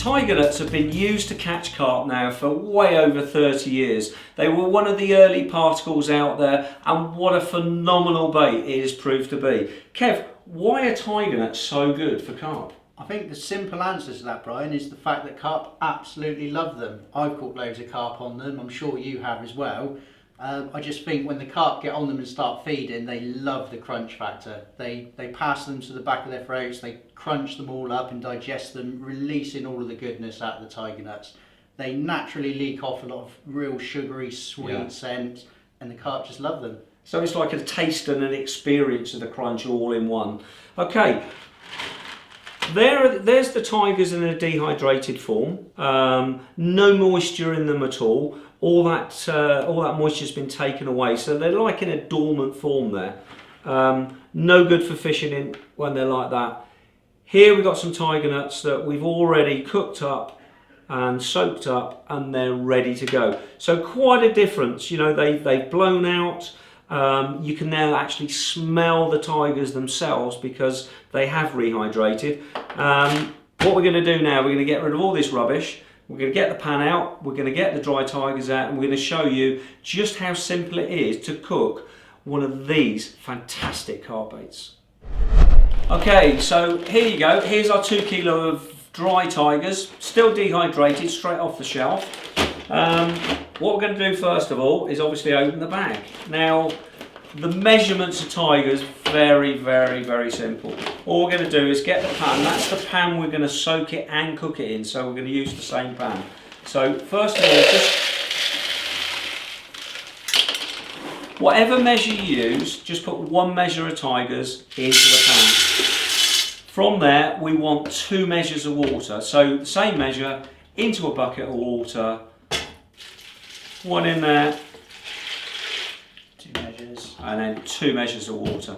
Tiger nuts have been used to catch carp now for way over 30 years. They were one of the early particles out there, and what a phenomenal bait it has proved to be. Kev, why are tiger nuts so good for carp? I think the simple answer to that, Brian, is the fact that carp absolutely love them. I've caught loads of carp on them, I'm sure you have as well. I just think when the carp get on them and start feeding, they love the crunch factor. They pass them to the back of their throats, they crunch them all up and digest them, releasing all of the goodness out of the tiger nuts. They naturally leak off a lot of real sugary, sweet scent, and the carp just love them. So it's like a taste and an experience of the crunch all in one. Okay, there's the tigers in a dehydrated form. No moisture in them at all. All that moisture's been taken away, so they're like in a dormant form there. No good for fishing in when they're like that. Here we've got some tiger nuts that we've already cooked up and soaked up, and they're ready to go. So quite a difference, you know, they've blown out. You can now actually smell the tigers themselves because they have rehydrated. What we're going to do now, we're going to get rid of all this rubbish. We're going to get the pan out, we're going to get the dry tigers out, and we're going to show you just how simple it is to cook one of these fantastic carp baits. Okay, so here you go. Here's our 2 kilo of dry tigers, still dehydrated, straight off the shelf. What we're going to do first of all is obviously open the bag. Now, the measurements of tigers, very, very, very simple. All we're going to do is get the pan. That's the pan we're going to soak it and cook it in, so we're going to use the same pan. So first of all, just whatever measure you use, just put 1 measure of tigers into the pan. From there, we want 2 measures of water. So the same measure into a bucket of water. 1 in there. 2 measures. And then 2 measures of water.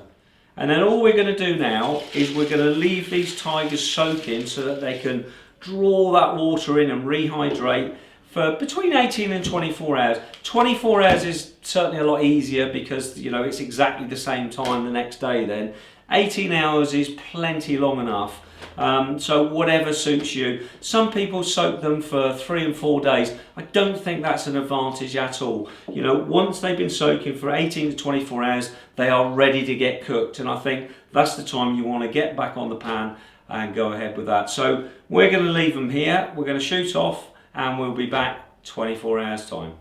And then all we're going to do now is we're going to leave these tigers soaking so that they can draw that water in and rehydrate for between 18 and 24 hours. 24 hours is certainly a lot easier because, you know, it's exactly the same time the next day then. 18 hours is plenty long enough. So whatever suits you. Some people soak them for 3 and 4 days. I don't think that's an advantage at all. You know, once they've been soaking for 18 to 24 hours, they are ready to get cooked, and I think that's the time you want to get back on the pan and go ahead with that. So we're going to leave them here, we're going to shoot off, and we'll be back 24 hours time.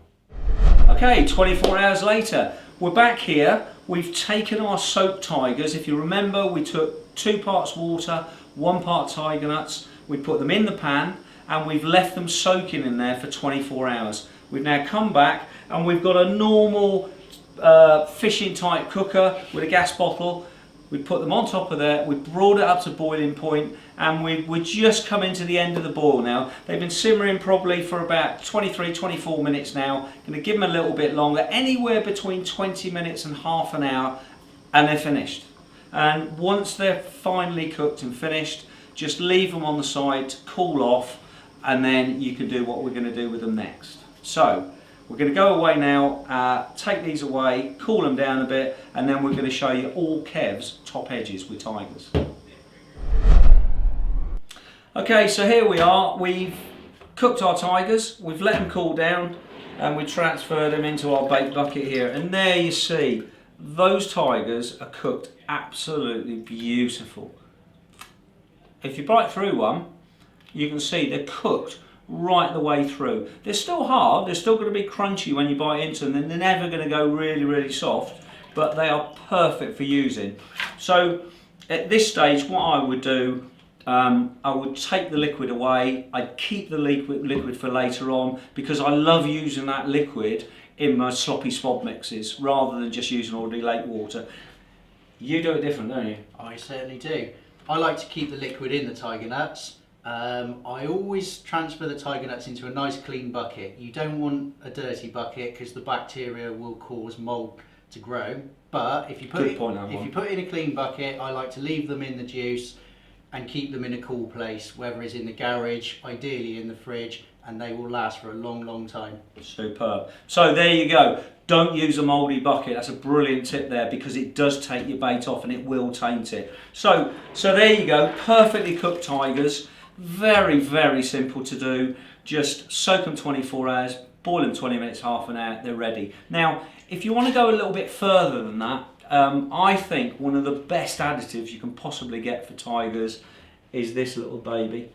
Okay, 24 hours later, we're back here. We've taken our soaked tigers. If you remember, we took 2 parts water, 1 part tiger nuts. We put them in the pan and we've left them soaking in there for 24 hours. We've now come back and we've got a normal fishing type cooker with a gas bottle. We put them on top of there, we brought it up to boiling point, and we're just coming to the end of the boil now. They've been simmering probably for about 23, 24 minutes now. Going to give them a little bit longer, anywhere between 20 minutes and half an hour, and they're finished. And once they're finally cooked and finished, just leave them on the side to cool off, and then you can do what we're going to do with them next. So we're going to go away now, take these away, cool them down a bit, and then we're going to show you all Kev's top edges with tigers. Okay, so here we are. We've cooked our tigers, we've let them cool down, and we transferred them into our bait bucket here. And there you see, those tigers are cooked absolutely beautiful. If you bite through one, you can see they're cooked right the way through. They're still hard, they're still going to be crunchy when you bite into them, and they're never going to go really, really soft, but they are perfect for using. So at this stage, what I would do, I would take the liquid away. I'd keep the liquid for later on, because I love using that liquid in my sloppy spod mixes rather than just using ordinary lake water. You do it different, don't you? I certainly do. I like to keep the liquid in the tiger nuts. I always transfer the tiger nuts into a nice clean bucket. You don't want a dirty bucket because the bacteria will cause mold to grow. But if you put it in a clean bucket, I like to leave them in the juice and keep them in a cool place, whether it's in the garage, ideally in the fridge, and they will last for a long, long time. Superb. So there you go. Don't use a mouldy bucket. That's a brilliant tip there, because it does take your bait off and it will taint it. So there you go. Perfectly cooked tigers. Very, very simple to do. Just soak them 24 hours, boil them 20 minutes, half an hour, they're ready. Now, if you want to go a little bit further than that, I think one of the best additives you can possibly get for tigers is this little baby,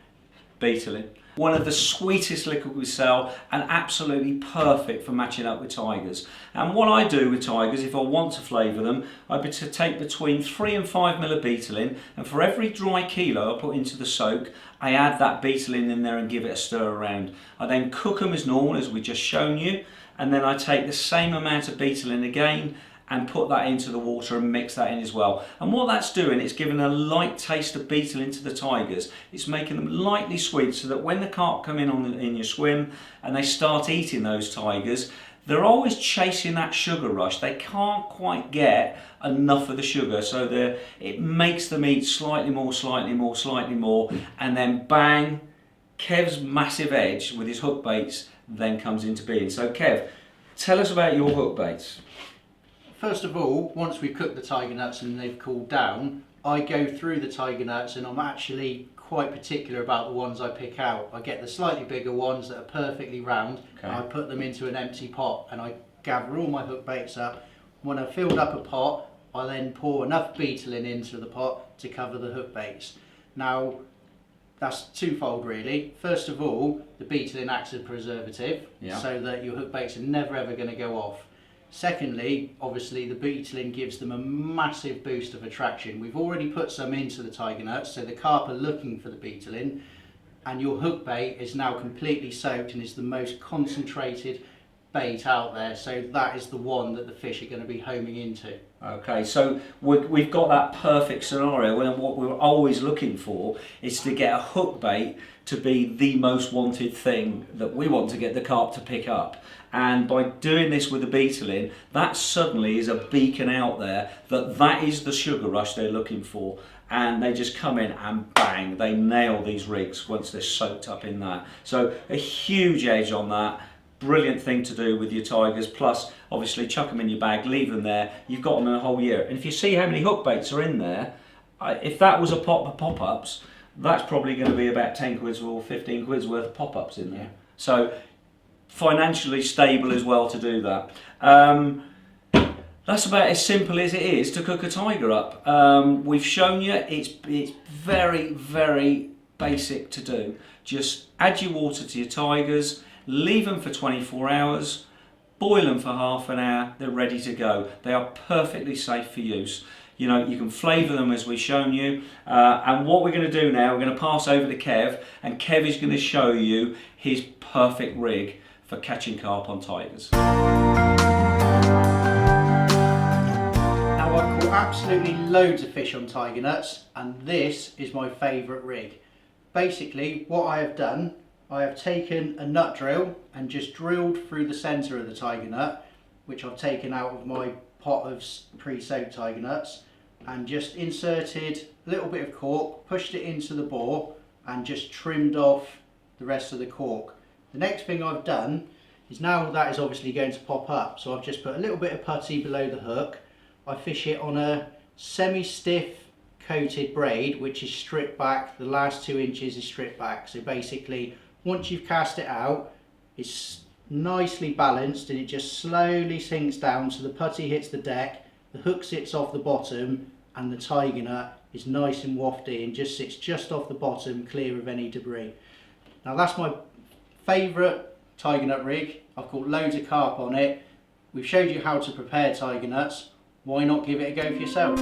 Beetling. One of the sweetest liquid we sell and absolutely perfect for matching up with tigers. And what I do with tigers, if I want to flavour them, I take between 3 and 5 ml of Beetling, and for every dry kilo I put into the soak, I add that Beetling in there and give it a stir around. I then cook them as normal, as we just shown you, and then I take the same amount of Beetling again and put that into the water and mix that in as well. And what that's doing, it's giving a light taste of beetle into the tigers. It's making them lightly sweet so that when the carp come in in your swim and they start eating those tigers, they're always chasing that sugar rush. They can't quite get enough of the sugar, so it makes them eat slightly more, slightly more, slightly more, and then bang, Kev's massive edge with his hook baits then comes into being. So Kev, tell us about your hook baits. First of all, once we've cooked the tiger nuts and they've cooled down, I go through the tiger nuts and I'm actually quite particular about the ones I pick out. I get the slightly bigger ones that are perfectly round, okay, and I put them into an empty pot and I gather all my hook baits up. When I've filled up a pot, I then pour enough Beetling into the pot to cover the hook baits. Now, that's twofold really. First of all, the Beetling acts as a preservative, yeah, so that your hook baits are never ever going to go off. Secondly, obviously the Beetling gives them a massive boost of attraction. We've already put some into the tiger nuts, so the carp are looking for the Beetling, and your hook bait is now completely soaked and is the most concentrated bait out there, so that is the one that the fish are going to be homing into. Okay, so we've got that perfect scenario, and what we're always looking for is to get a hook bait to be the most wanted thing that we want to get the carp to pick up. And by doing this with the Beetling, that suddenly is a beacon out there that is the sugar rush they're looking for. And they just come in and bang, they nail these rigs once they're soaked up in that. So a huge edge on that. Brilliant thing to do with your tigers. Plus, obviously, chuck them in your bag, leave them there. You've got them in a whole year. And if you see how many hook baits are in there, if that was a pot of pop-ups, that's probably going to be about 10 quid's or 15 quid's worth of pop-ups in there. Yeah. So financially stable as well to do that. That's about as simple as it is to cook a tiger up. We've shown you it's very, very basic to do. Just add your water to your tigers, leave them for 24 hours, boil them for half an hour, they're ready to go. They are perfectly safe for use. You know, you can flavour them as we've shown you. And what we're going to do now, we're going to pass over to Kev, and Kev is going to show you his perfect rig for catching carp on tigers. Now, I've caught absolutely loads of fish on tiger nuts, and this is my favourite rig. Basically, what I have done, I have taken a nut drill and just drilled through the centre of the tiger nut, which I've taken out of my pot of pre-soaked tiger nuts, and just inserted a little bit of cork, pushed it into the bore, and just trimmed off the rest of the cork. The next thing I've done is, now that is obviously going to pop up, so I've just put a little bit of putty below the hook. I fish it on a semi-stiff coated braid, which is stripped back. The last 2 inches is stripped back, so basically once you've cast it out, it's nicely balanced and it just slowly sinks down, so the putty hits the deck, the hook sits off the bottom, and the tiger nut is nice and wafty and just sits just off the bottom, clear of any debris. Now, that's my favourite tiger nut rig. I've caught loads of carp on it. We've showed you how to prepare tiger nuts. Why not give it a go for yourself?